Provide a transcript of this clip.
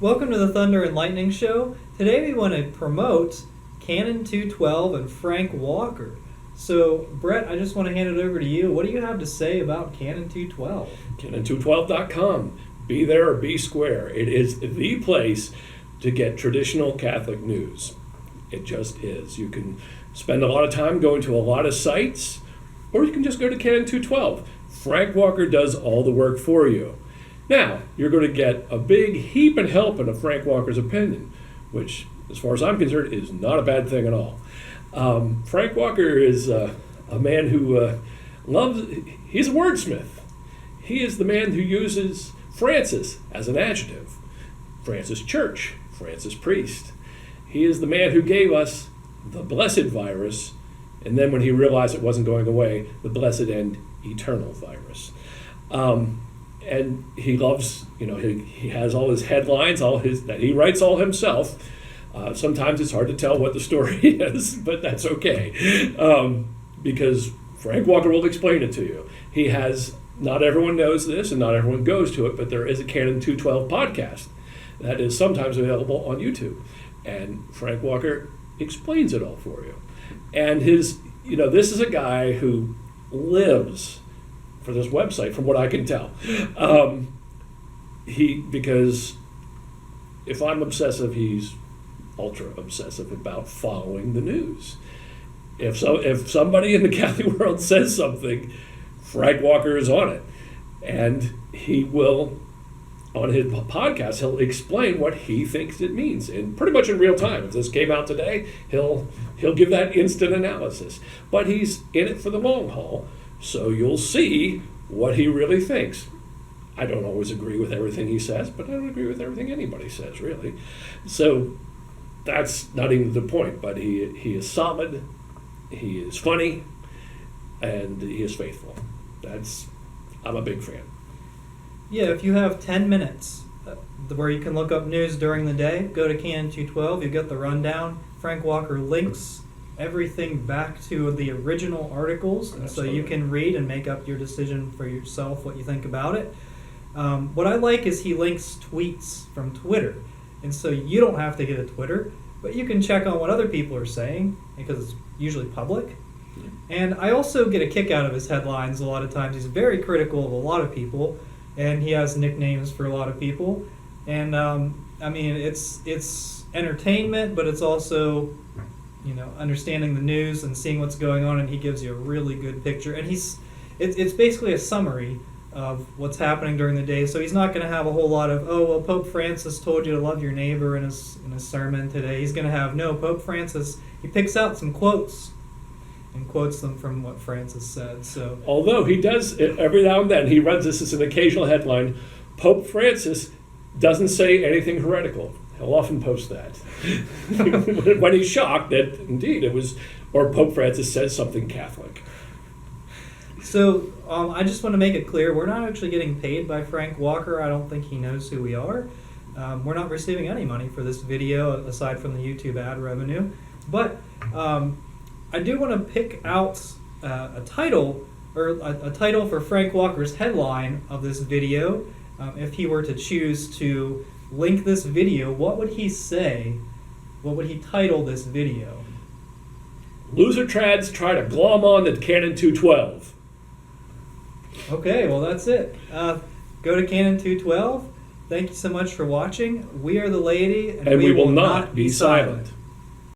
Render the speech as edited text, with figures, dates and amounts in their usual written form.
Welcome to the Thunder and Lightning Show. Today we want to promote Canon 212 and Frank Walker. So, Brett, I just want to hand it over to you. What do you have to say about Canon 212? Canon212.com. Be there or be square. It is the place to get traditional Catholic news. It just is. You can spend a lot of time going to a lot of sites, or you can just go to Canon 212. Frank Walker does all the work for you. Now, you're going to get a big heap and helping of Frank Walker's opinion, which, as far as I'm concerned, is not a bad thing at all. Frank Walker is a man who he's a wordsmith. He is the man who uses Francis as an adjective. Francis Church, Francis Priest. He is the man who gave us the blessed virus, and then when he realized it wasn't going away, the blessed and eternal virus. And he loves, he has all his headlines, that he writes all himself. Sometimes it's hard to tell what the story is, but that's okay, because Frank Walker will explain it to you. He has, not everyone knows this and not everyone goes to it, but there is a Canon 212 podcast that is sometimes available on YouTube. And Frank Walker explains it all for you. And this is a guy who lives for this website, from what I can tell. Because if I'm obsessive, he's ultra obsessive about following the news. If somebody in the Catholic world says something, Frank Walker is on it. And he will, on his podcast, he'll explain what he thinks it means, and pretty much in real time. If this came out today, he'll give that instant analysis. But he's in it for the long haul, so you'll see what he really thinks. I don't always agree with everything he says, but I don't agree with everything anybody says, really. So that's not even the point, but he is solid, he is funny, and he is faithful. I'm a big fan. Yeah, if you have 10 minutes where you can look up news during the day, go to Canon 212, you get the rundown. Frank Walker links everything back to the original articles, and so you can read and make up your decision for yourself, what you think about it. What I like is he links tweets from Twitter, and so you don't have to get a Twitter, but you can check on what other people are saying, because it's usually public. And I also get a kick out of his headlines a lot of times. He's very critical of a lot of people, and he has nicknames for a lot of people. And it's entertainment, but it's also understanding the news and seeing what's going on, and he gives you a really good picture. And it's basically a summary of what's happening during the day. So he's not going to have a whole lot of, Pope Francis told you to love your neighbor in his sermon today. He's going to have, Pope Francis, he picks out some quotes and quotes them from what Francis said. So, although he does, every now and then, he runs this as an occasional headline, Pope Francis doesn't say anything heretical. He'll often post that. When he's shocked that indeed it was, or Pope Francis says something Catholic. So I just want to make it clear, we're not actually getting paid by Frank Walker. I don't think he knows who we are. We're not receiving any money for this video aside from the YouTube ad revenue. But I do want to pick out a title for Frank Walker's headline of this video. If he were to choose to link this video, what would he say? What would he title this video? LoserTrads try to glom on the Canon 212. Okay, well that's it. Go to Canon 212. Thank you so much for watching. We are the Lady, and we will not be silent.